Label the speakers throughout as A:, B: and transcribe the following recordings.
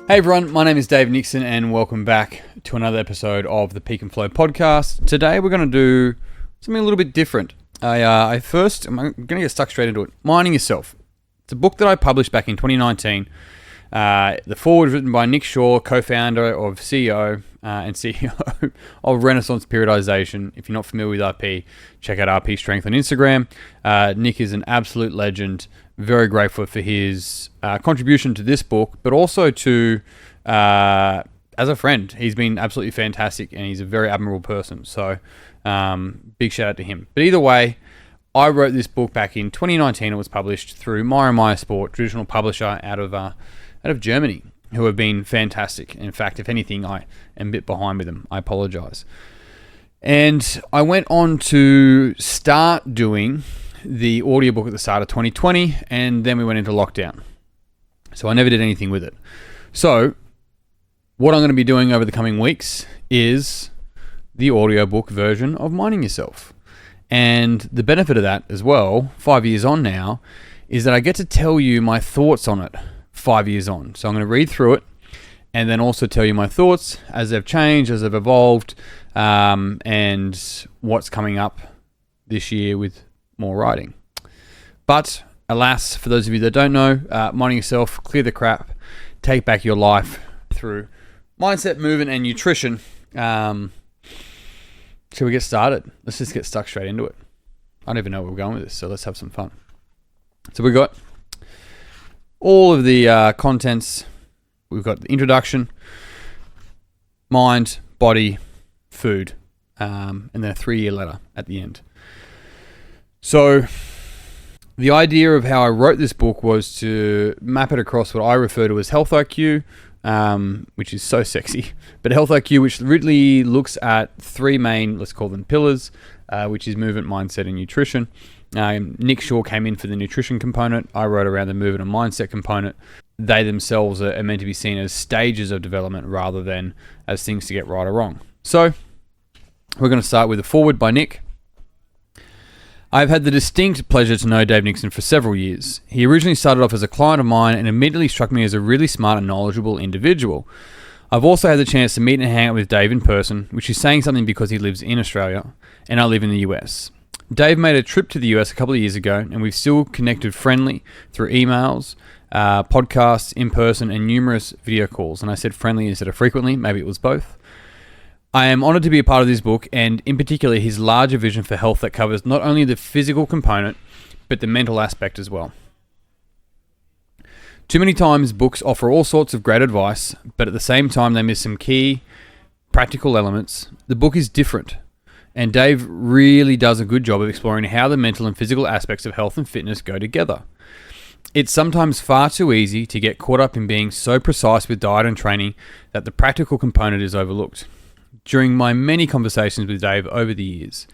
A: Hey everyone, my name is Dave Nixon and welcome back to another episode of the Peak and Flow podcast. Today we're going to do something a little bit different. I'm going to get stuck straight into it. Minding Yourself. It's a book that I published back in 2019. The foreword is written by Nick Shaw, co-founder of CEO and CEO of Renaissance Periodization. If you're not familiar with RP, check out RP Strength on Instagram. Nick is an absolute legend. Very grateful for his contribution to this book, but also to, as a friend. He's been absolutely fantastic and he's a very admirable person. So big shout out to him. But either way, I wrote this book back in 2019. It was published through Meyer Sport, traditional publisher out of Germany, who have been fantastic. In fact, if anything, I am a bit behind with them. I apologize. And I went on to start doing the audiobook at the start of 2020, and then we went into lockdown. So I never did anything with it. So what I'm going to be doing over the coming weeks is the audiobook version of Minding Yourself. And the benefit of that as well, 5 years on now, is that I get to tell you my thoughts on it 5 years on. So I'm going to read through it and then also tell you my thoughts as they've changed, as they've evolved, and what's coming up this year with more writing. But alas, for those of you that don't know, Minding Yourself, clear the crap, take back your life through mindset, movement, and nutrition. Shall we get started? Let's just get stuck straight into it. I don't even know where we're going with this, so let's have some fun. So we've got all of the contents. We've got the introduction, mind, body, food, and then a 3-year letter at the end. So the idea of how I wrote this book was to map it across what I refer to as Health IQ, which is so sexy, but Health IQ, which really looks at three main, let's call them pillars, which is movement, mindset, and nutrition. Nick Shaw came in for the nutrition component. I wrote around the movement and mindset component. They themselves are meant to be seen as stages of development rather than as things to get right or wrong. So we're going to start with a foreword by Nick. I've had the distinct pleasure to know Dave Nixon for several years. He originally started off as a client of mine and immediately struck me as a really smart and knowledgeable individual. I've also had the chance to meet and hang out with Dave in person, which is saying something because he lives in Australia and I live in the US. Dave made a trip to the US a couple of years ago and we've still connected friendly through emails, podcasts, in person, and numerous video calls. And I said friendly instead of frequently, maybe it was both. I am honoured to be a part of this book and in particular his larger vision for health that covers not only the physical component but the mental aspect as well. Too many times books offer all sorts of great advice, but at the same time they miss some key practical elements. The book is different and Dave really does a good job of exploring how the mental and physical aspects of health and fitness go together. It's sometimes far too easy to get caught up in being so precise with diet and training that the practical component is overlooked. During my many conversations with Dave over the years,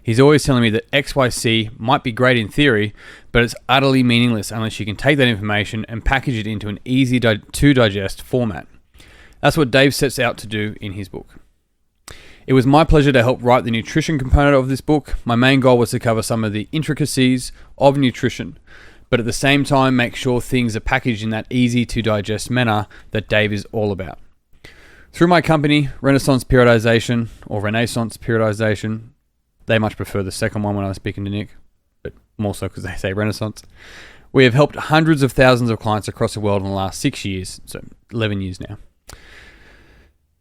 A: he's always telling me that XYC might be great in theory, but it's utterly meaningless unless you can take that information and package it into an easy to digest format. That's what Dave sets out to do in his book. It was my pleasure to help write the nutrition component of this book. My main goal was to cover some of the intricacies of nutrition, but at the same time make sure things are packaged in that easy to digest manner that Dave is all about. Through my company, Renaissance Periodization, or Renaissance Periodization, they much prefer the second one when I was speaking to Nick, but more so because they say Renaissance. We have helped hundreds of thousands of clients across the world in the last 6 years, so 11 years now.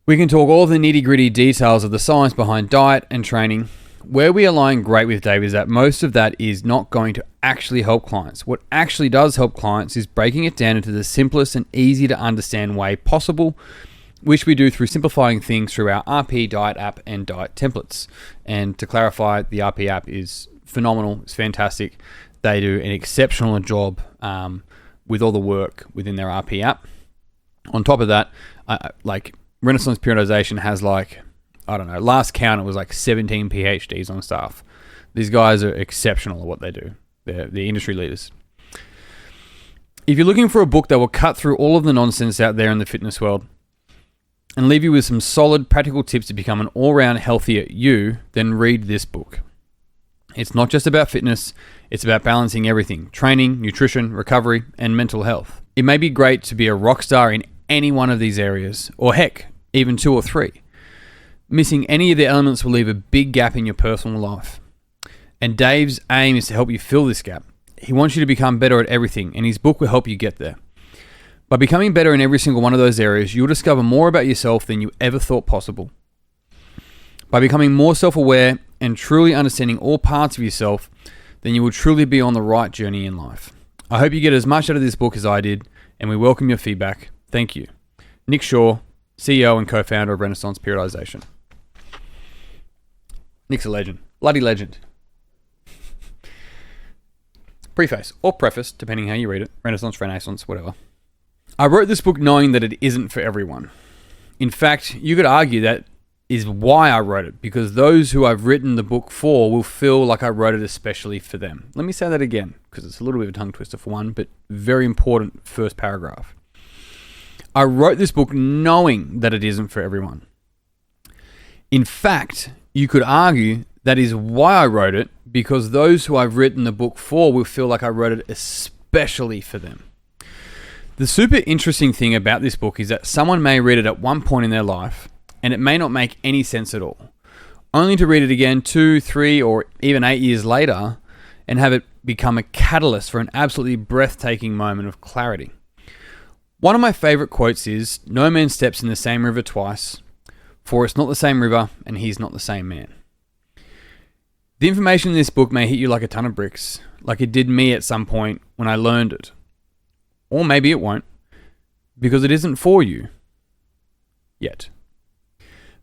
A: We can talk all of the nitty-gritty details of the science behind diet and training. Where we align great with Dave is that most of that is not going to actually help clients. What actually does help clients is breaking it down into the simplest and easy to understand way possible, which we do through simplifying things through our RP diet app and diet templates. And to clarify, the RP app is phenomenal. It's fantastic. They do an exceptional job with all the work within their RP app. On top of that, Renaissance Periodization has last count it was 17 PhDs on staff. These guys are exceptional at what they do. They're the industry leaders. If you're looking for a book that will cut through all of the nonsense out there in the fitness world and leave you with some solid practical tips to become an all-round healthier you, then read this book. It's not just about fitness, it's about balancing everything: training, nutrition, recovery, and mental health. It may be great to be a rock star in any one of these areas, or heck, even 2 or 3. Missing any of the elements will leave a big gap in your personal life. And Dave's aim is to help you fill this gap. He wants you to become better at everything, and his book will help you get there. By becoming better in every single one of those areas, you'll discover more about yourself than you ever thought possible. By becoming more self-aware and truly understanding all parts of yourself, then you will truly be on the right journey in life. I hope you get as much out of this book as I did, and we welcome your feedback. Thank you. Nick Shaw, CEO and co-founder of Renaissance Periodization. Nick's a legend. Bloody legend. Preface, or preface, depending how you read it. Renaissance, whatever. I wrote this book knowing that it isn't for everyone. In fact, you could argue that is why I wrote it, because those who I've written the book for will feel like I wrote it especially for them. Let me say that again, because it's a little bit of a tongue twister for one, but very important first paragraph. I wrote this book knowing that it isn't for everyone. In fact, you could argue that is why I wrote it, because those who I've written the book for will feel like I wrote it especially for them. The super interesting thing about this book is that someone may read it at one point in their life, and it may not make any sense at all, only to read it again 2, 3, or even 8 years later and have it become a catalyst for an absolutely breathtaking moment of clarity. One of my favorite quotes is, "No man steps in the same river twice, for it's not the same river and he's not the same man." The information in this book may hit you like a ton of bricks, like it did me at some point when I learned it. Or maybe it won't, because it isn't for you yet.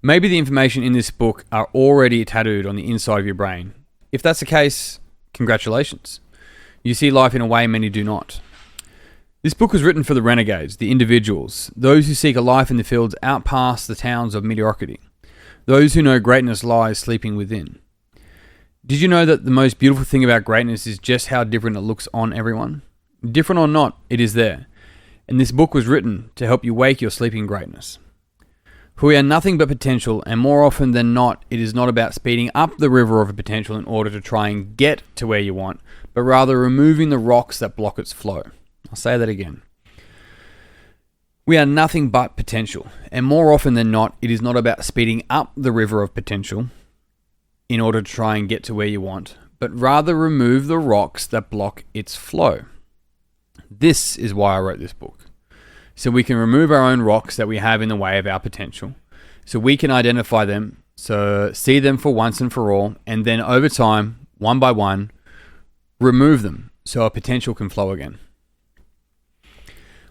A: Maybe the information in this book are already tattooed on the inside of your brain. If that's the case, congratulations. You see life in a way many do not. This book was written for the renegades, the individuals, those who seek a life in the fields out past the towns of mediocrity, those who know greatness lies sleeping within. Did you know that the most beautiful thing about greatness is just how different it looks on everyone? Different or not, it is there. And this book was written to help you wake your sleeping greatness. For we are nothing but potential, and more often than not, it is not about speeding up the river of potential in order to try and get to where you want, but rather removing the rocks that block its flow. I'll say that again. We are nothing but potential, and more often than not, it is not about speeding up the river of potential in order to try and get to where you want, but rather remove the rocks that block its flow. This is why I wrote this book. So we can remove our own rocks that we have in the way of our potential. So we can identify them, so see them for once and for all, and then over time, one by one, remove them so our potential can flow again.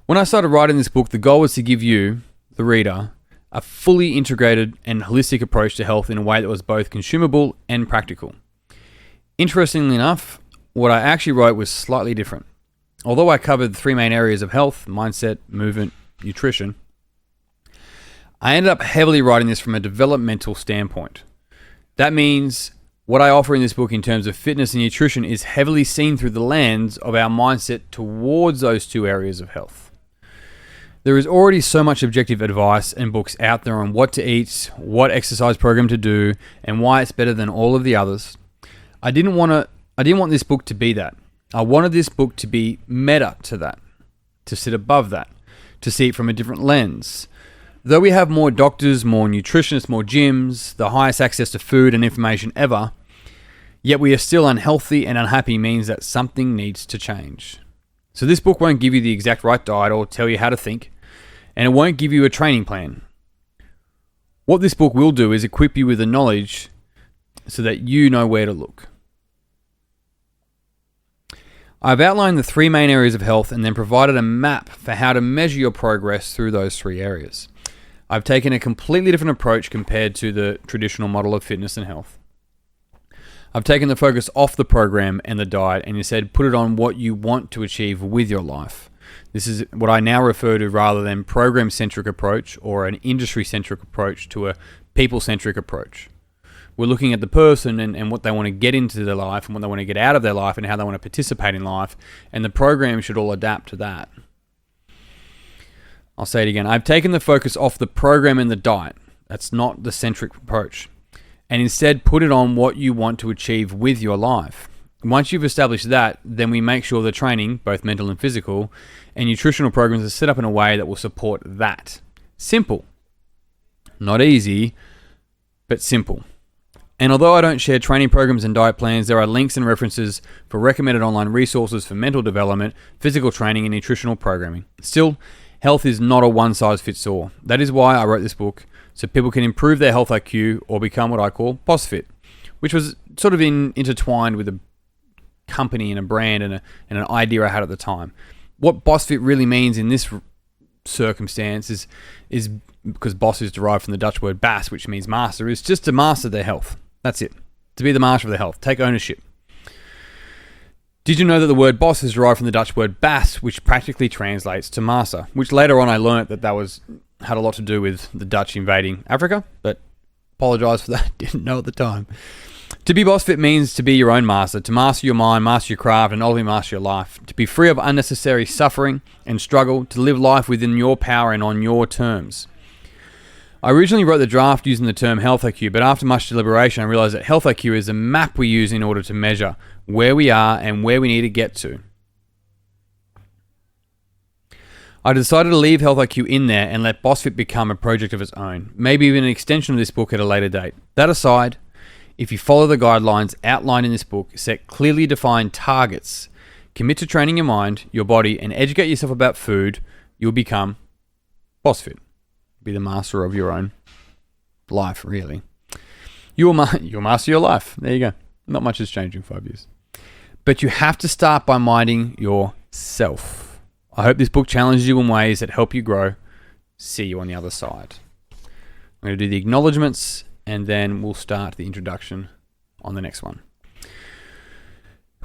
A: When I started writing this book, the goal was to give you, the reader, a fully integrated and holistic approach to health in a way that was both consumable and practical. Interestingly enough, what I actually wrote was slightly different. Although I covered the 3 main areas of health, mindset, movement, nutrition, I ended up heavily writing this from a developmental standpoint. That means what I offer in this book in terms of fitness and nutrition is heavily seen through the lens of our mindset towards those 2 areas of health. There is already so much objective advice and books out there on what to eat, what exercise program to do, and why it's better than all of the others. I didn't want this book to be that. I wanted this book to be meta to that, to sit above that, to see it from a different lens. Though we have more doctors, more nutritionists, more gyms, the highest access to food and information ever, yet we are still unhealthy, and unhappy means that something needs to change. So this book won't give you the exact right diet or tell you how to think, and it won't give you a training plan. What this book will do is equip you with the knowledge so that you know where to look. I've outlined the 3 main areas of health and then provided a map for how to measure your progress through those 3 areas. I've taken a completely different approach compared to the traditional model of fitness and health. I've taken the focus off the program and the diet and instead put it on what you want to achieve with your life. This is what I now refer to rather than program-centric approach or an industry-centric approach to a people-centric approach. We're looking at the person and what they want to get into their life and what they want to get out of their life and how they want to participate in life, and the program should all adapt to that. I'll say it again. I've taken the focus off the program and the diet. That's not the centric approach. And instead put it on what you want to achieve with your life. Once you've established that, then we make sure the training, both mental and physical, and nutritional programs are set up in a way that will support that. Simple. Not easy, but simple. And although I don't share training programs and diet plans, there are links and references for recommended online resources for mental development, physical training, and nutritional programming. Still, health is not a one-size-fits-all. That is why I wrote this book, so people can improve their health IQ or become what I call boss fit, which was sort of intertwined with a company and a brand and an idea I had at the time. What boss fit really means in this circumstance is because boss is derived from the Dutch word bas, which means master, is just to master their health. That's it. To be the master of their health. Take ownership. Did you know that the word boss is derived from the Dutch word bas, which practically translates to master, which later on I learnt that had a lot to do with the Dutch invading Africa, but apologise for that. Didn't know at the time. To be boss fit means to be your own master, to master your mind, master your craft, and ultimately master your life. To be free of unnecessary suffering and struggle, to live life within your power and on your terms. I originally wrote the draft using the term health IQ, but after much deliberation, I realized that health IQ is a map we use in order to measure where we are and where we need to get to. I decided to leave health IQ in there and let BossFit become a project of its own, maybe even an extension of this book at a later date. That aside, if you follow the guidelines outlined in this book, set clearly defined targets, commit to training your mind, your body, and educate yourself about food, you'll become BossFit. Be the master of your own life, really. You'll master your life. There you go. Not much has changed in 5 years. But you have to start by minding yourself. I hope this book challenges you in ways that help you grow. See you on the other side. I'm going to do the acknowledgements and then we'll start the introduction on the next one.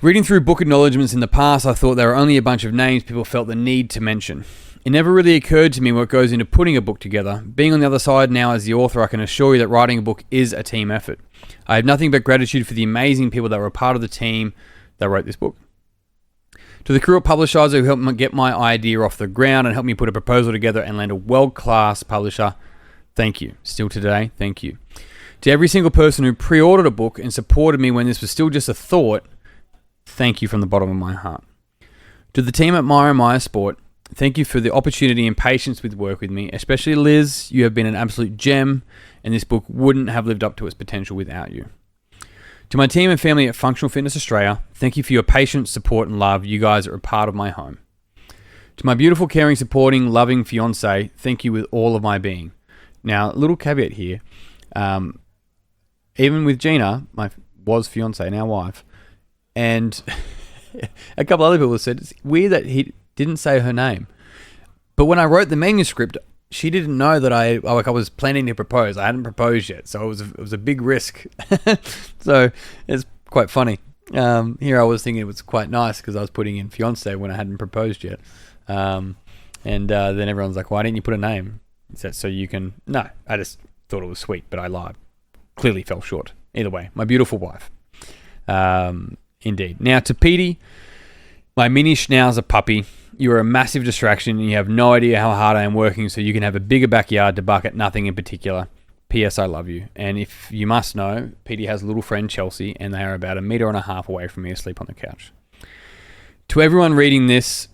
A: Reading through book acknowledgements in the past, I thought there were only a bunch of names people felt the need to mention. It never really occurred to me what goes into putting a book together. Being on the other side now as the author, I can assure you that writing a book is a team effort. I have nothing but gratitude for the amazing people that were a part of the team that wrote this book. To the crew at Publishers who helped me get my idea off the ground and helped me put a proposal together and land a world-class publisher, thank you. Still today, thank you. To every single person who pre-ordered a book and supported me when this was still just a thought, thank you from the bottom of my heart. To the team at Maya Sport, thank you for the opportunity and patience with work with me, especially Liz. You have been an absolute gem, and this book wouldn't have lived up to its potential without you. To my team and family at Functional Fitness Australia, thank you for your patience, support, and love. You guys are a part of my home. To my beautiful, caring, supporting, loving fiance, thank you with all of my being. Now, a little caveat here. Even with Gina, my was fiance, now wife, and a couple other people said, it's weird that he didn't say her name. But when I wrote the manuscript, she didn't know that I was planning to propose. I hadn't proposed yet, so it was a big risk. So it's quite funny. Here I was thinking it was quite nice because I was putting in fiance when I hadn't proposed yet. And then everyone's like, why didn't you put a name? He said, so you can... No, I just thought it was sweet, but I lied. Clearly fell short. Either way, my beautiful wife. Indeed. Now to Petey, my mini schnauzer puppy. You are a massive distraction and you have no idea how hard I am working so you can have a bigger backyard to buck at nothing in particular. P.S. I love you. And if you must know, Petey has a little friend Chelsea and they are about 1.5 meters away from me asleep on the couch. To everyone reading this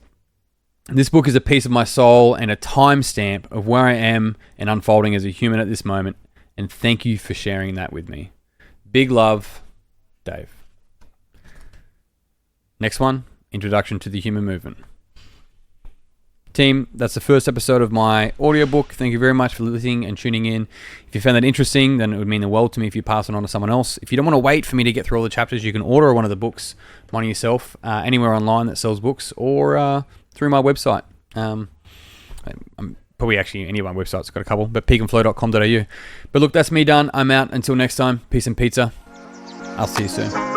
A: book is a piece of my soul and a timestamp of where I am and unfolding as a human at this moment. And thank you for sharing that with me. Big love, Dave. Next one, Introduction to the Human Movement. Team, that's the first episode of my audiobook. Thank you very much for listening and tuning in. If you found that interesting, then it would mean the world to me if you pass it on to someone else. If you don't want to wait for me to get through all the chapters, you can order one of the books, Minding Yourself, anywhere online that sells books or through my website. I'm probably actually any of my websites got a couple, but peakandflow.com.au. But look, that's me done. I'm out. Until next time, peace and pizza. I'll see you soon.